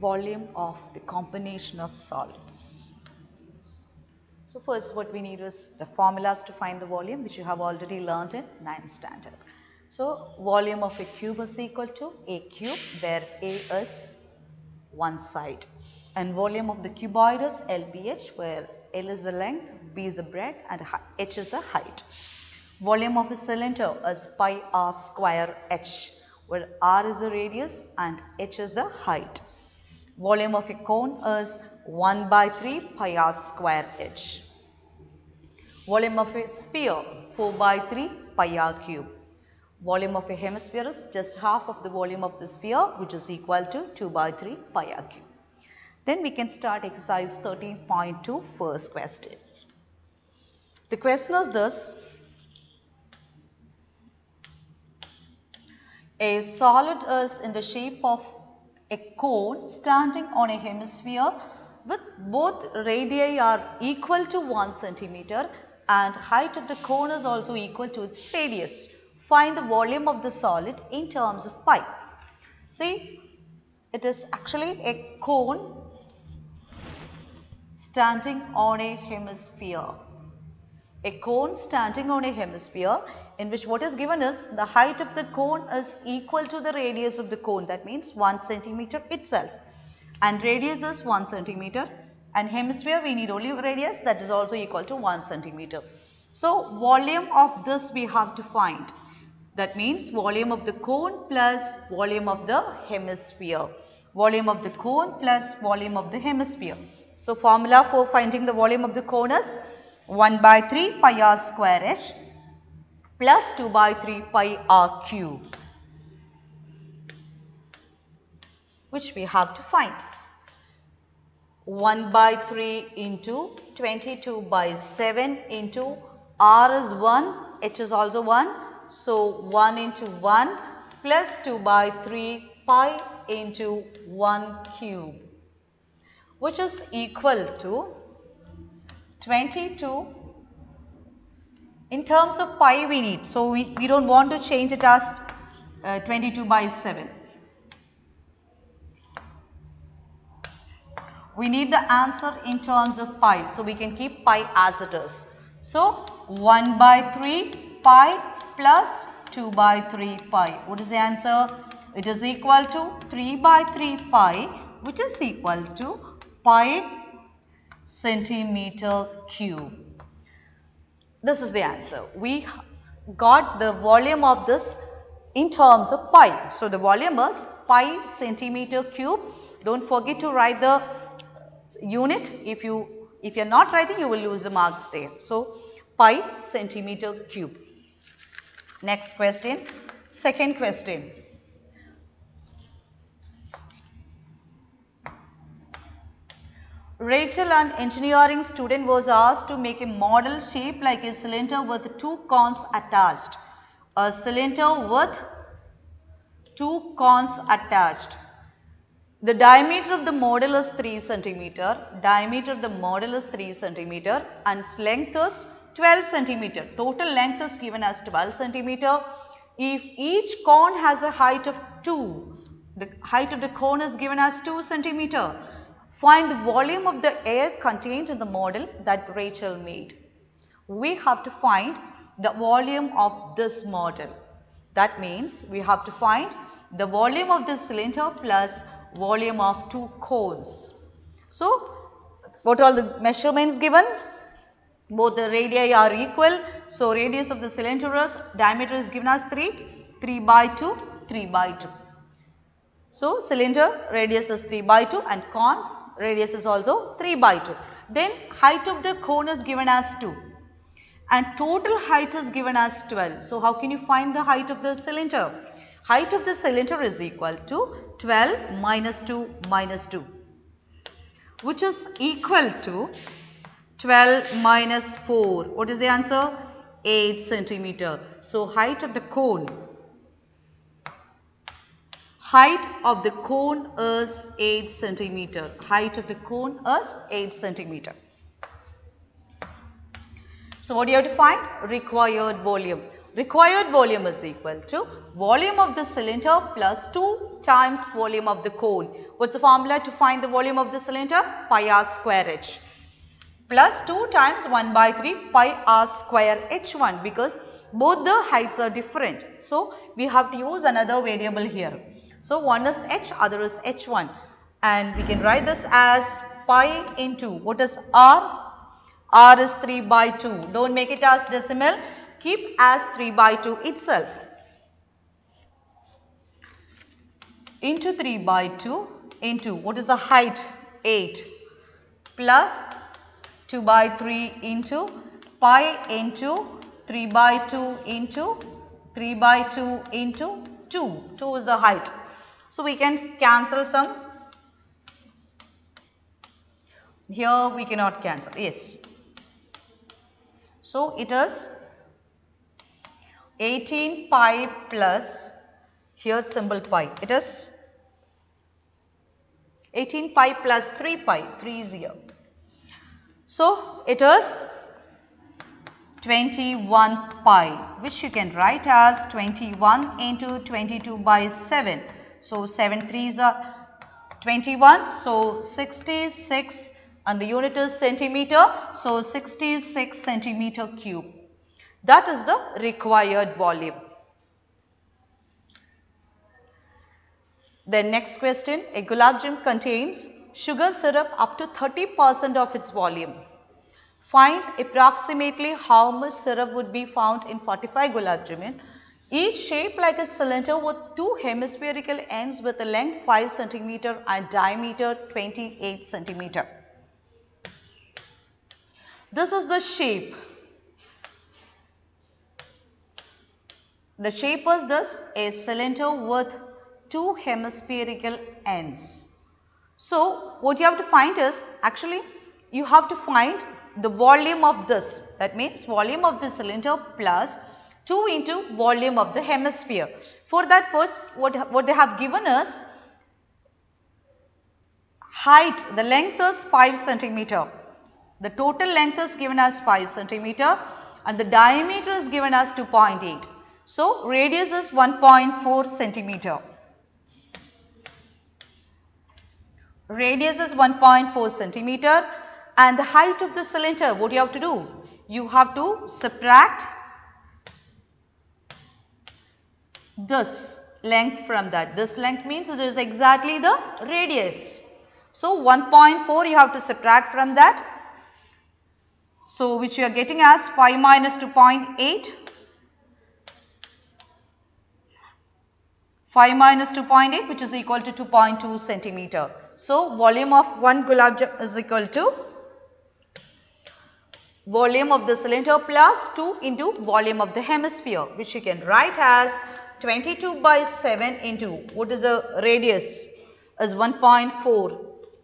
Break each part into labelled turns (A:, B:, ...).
A: volume of the combination of solids. So first what we need is the formulas to find the volume, which you have already learned in 9th standard. So volume of a cube is equal to a cube, where A is one side, and volume of the cuboid is LBH, where L is the length, B is the breadth, and H is the height. Volume of a cylinder is pi r square h, where r is the radius and h is the height. Volume of a cone is 1 by 3 pi r square h. Volume of a sphere 4 by 3 pi r cube. Volume of a hemisphere is just half of the volume of the sphere, which is equal to 2 by 3 pi r cube. Then we can start exercise 13.2, first question. The question is this: a solid is in the shape of a cone standing on a hemisphere with both radii are equal to 1 centimeter and height of the cone is also equal to its radius. Find the volume of the solid in terms of pi. See, it is actually a cone standing on a hemisphere. A cone standing on a hemisphere, in which what is given is the height of the cone is equal to the radius of the cone, that means 1 centimeter itself, and radius is 1 centimeter, and hemisphere we need only radius, that is also equal to 1 centimeter. So volume of this we have to find, that means volume of the cone plus volume of the hemisphere, volume of the cone plus volume of the hemisphere. So formula for finding the volume of the cone is 1 by 3 pi r square h plus 2 by 3 pi r cube, which we have to find. 1 by 3 into 22 by 7 into r is 1, h is also 1. So 1 into 1 plus 2 by 3 pi into 1 cube, which is equal to 22. In terms of pi we need, so we don't want to change it as 22 by 7. We need the answer in terms of pi, so we can keep pi as it is. So 1 by 3 pi plus 2 by 3 pi. What is the answer? It is equal to 3 by 3 pi, which is equal to pi centimeter cube. This is the answer. We got the volume of this in terms of pi. So the volume is pi centimeter cube. Don't forget to write the unit. If you're not writing, you will lose the marks there. So pi centimeter cube. Next question. Second question. Rachel, an engineering student, was asked to make a model shaped like a cylinder with 2 cones attached. A cylinder with 2 cones attached. The diameter of the model is 3 centimeter. Diameter of the model is 3 centimeter and its length is 12 centimeter. Total length is given as 12 centimeter. If each cone has a height of 2, the height of the cone is given as 2 centimeter. Find the volume of the air contained in the model that Rachel made. We have to find the volume of this model. That means we have to find the volume of the cylinder plus volume of 2 cones. So what are the measurements given? Both the radii are equal. So radius of the cylinder is, diameter is given as 3 by 2, 3 by 2. So cylinder radius is 3 by 2 and cone radius is also 3 by 2. Then height of the cone is given as 2 and total height is given as 12. So how can you find the height of the cylinder? Height of the cylinder is equal to 12 minus 2 minus 2, which is equal to 12 minus 4. What is the answer? 8 centimeter. So height of the cone. Height of the cone is 8 centimeter. Height of the cone is 8 centimeter. So what do you have to find? Required volume. Required volume is equal to volume of the cylinder plus 2 times volume of the cone. What's the formula to find the volume of the cylinder? Pi r square h plus 2 times 1 by 3 pi r square h1, because both the heights are different. So, we have to use another variable here. So, one is h, other is h1, and we can write this as pi into, what is r? R is 3 by 2. Don't make it as decimal. Keep as 3 by 2 itself. Into 3 by 2 into, what is the height? 8 plus 2 by 3 into pi into 3 by 2 into 3 by 2 into 2. 2 is the height. So, we can cancel some. Here we cannot cancel. Yes. So, it is 18 pi plus, here symbol pi, it is 18 pi plus 3 pi, 3 is here. So, it is 21 pi, which you can write as 21 into 22 by 7. So, 7 3s are 21. So, 66, and the unit is centimeter. So, 66 centimeter cube. That is the required volume. Then next question, a gulab jamun contains sugar syrup up to 30% of its volume. Find approximately how much syrup would be found in 45 gulab jamun, each shaped like a cylinder with two hemispherical ends with a length 5 cm and diameter 28 cm. This is the shape. The shape is this, a cylinder with two hemispherical ends. So, what you have to find is, actually you have to find the volume of this, that means volume of the cylinder plus 2 into volume of the hemisphere. For that, first what they have given us, height, the length is 5 centimeter. The total length is given as 5 centimeter and the diameter is given as 2.8. So, radius is 1.4 centimeter. Radius is 1.4 centimeter and the height of the cylinder, what do you have to do? You have to subtract this length from that. This length means it is exactly the radius. So, 1.4 you have to subtract from that. So, which you are getting as 5 minus 2.8. 5 minus 2.8, which is equal to 2.2 centimeter. So, volume of one gulab jamun is equal to volume of the cylinder plus 2 into volume of the hemisphere, which you can write as 22 by 7 into, what is the radius, is 1.4.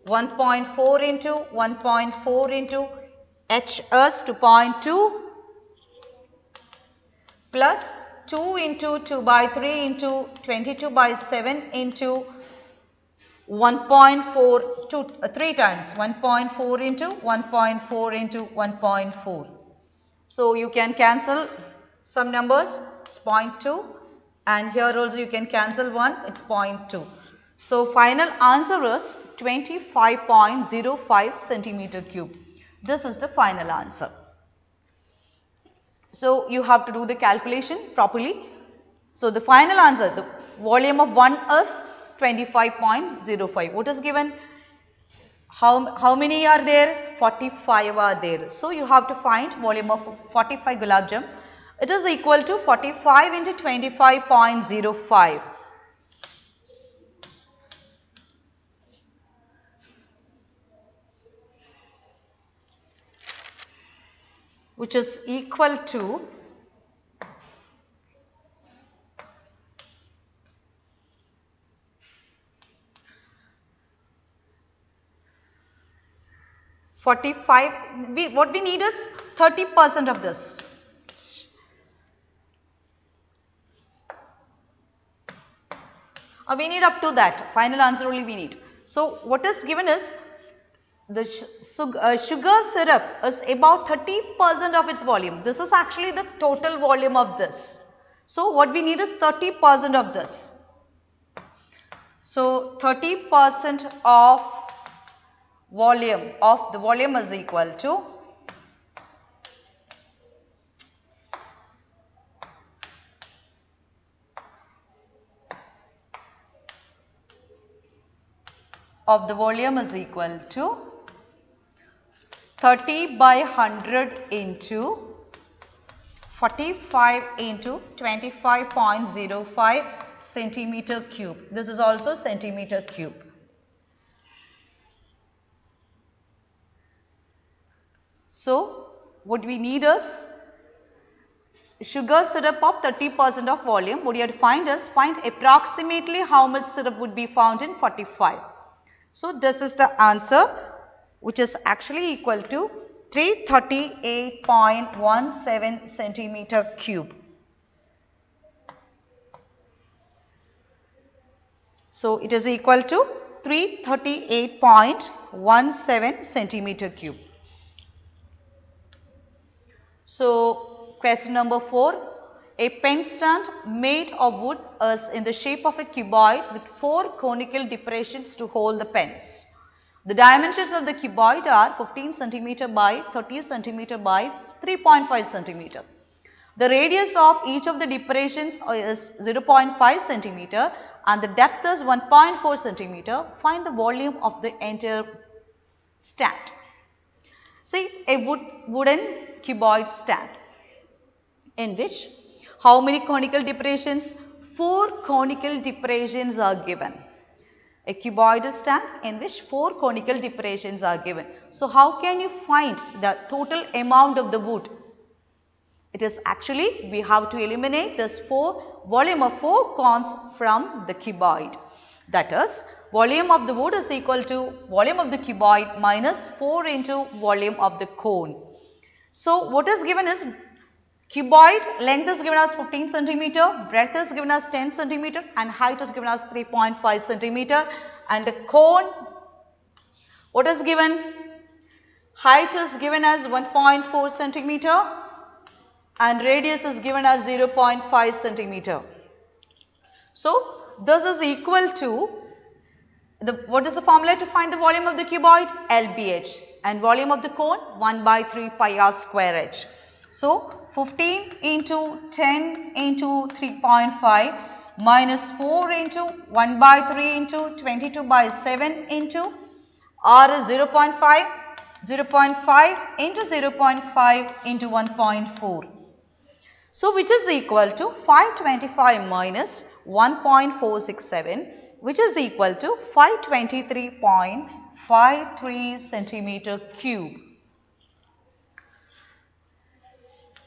A: 1.4 into 1.4 into h is 2.2 plus 2 into 2 by 3 into 22 by 7 into 1.4, 3 times 1.4 into 1.4 into 1.4. So, you can cancel some numbers, it's 0.2, and here also you can cancel one, it's 0.2. So, final answer is 25.05 centimeter cube. This is the final answer. So, you have to do the calculation properly. So, the final answer, the volume of 1 is 25.05. What is given? How many are there? 45 are there. So, you have to find volume of 45 gulab jamun. It is equal to 45 into 25.05. Which is equal to 45, what we need is 30% of this. We need up to that, final answer only we need. So, what is given is the sugar syrup is about 30% of its volume. This is actually the total volume of this. So what we need is 30% of this. So 30% of the volume is equal to of the volume is equal to 30 by 100 into 45 into 25.05 centimeter cube. This is also centimeter cube. So what we need is sugar syrup of 30% of volume. What you have to find is find approximately how much syrup would be found in 45. So this is the answer, which is actually equal to 338.17 centimeter cube. So it is equal to 338.17 centimeter cube. So question number 4. A pen stand made of wood is in the shape of a cuboid with 4 conical depressions to hold the pens. The dimensions of the cuboid are 15 cm by 30 cm by 3.5 cm. The radius of each of the depressions is 0.5 cm and the depth is 1.4 cm. Find the volume of the entire stand. See, a wooden cuboid stand in which how many conical depressions? 4 conical depressions are given. A cuboid stand in which 4 conical depressions are given. So how can you find the total amount of the wood? It is actually we have to eliminate this volume of 4 cones from the cuboid. That is, volume of the wood is equal to volume of the cuboid minus 4 into volume of the cone. So what is given is cuboid length is given as 15 centimeter, breadth is given as 10 centimeter and height is given as 3.5 centimeter, and the cone, what is given? Height is given as 1.4 centimeter and radius is given as 0.5 centimeter. So this is equal to what is the formula to find the volume of the cuboid? LBH, and volume of the cone 1 by 3 pi r square h. So 15 into 10 into 3.5 minus 4 into 1 by 3 into 22 by 7 into r is 0.5, 0.5 into 0.5 into 1.4. So which is equal to 525 minus 1.467, which is equal to 523.53 centimeter cube.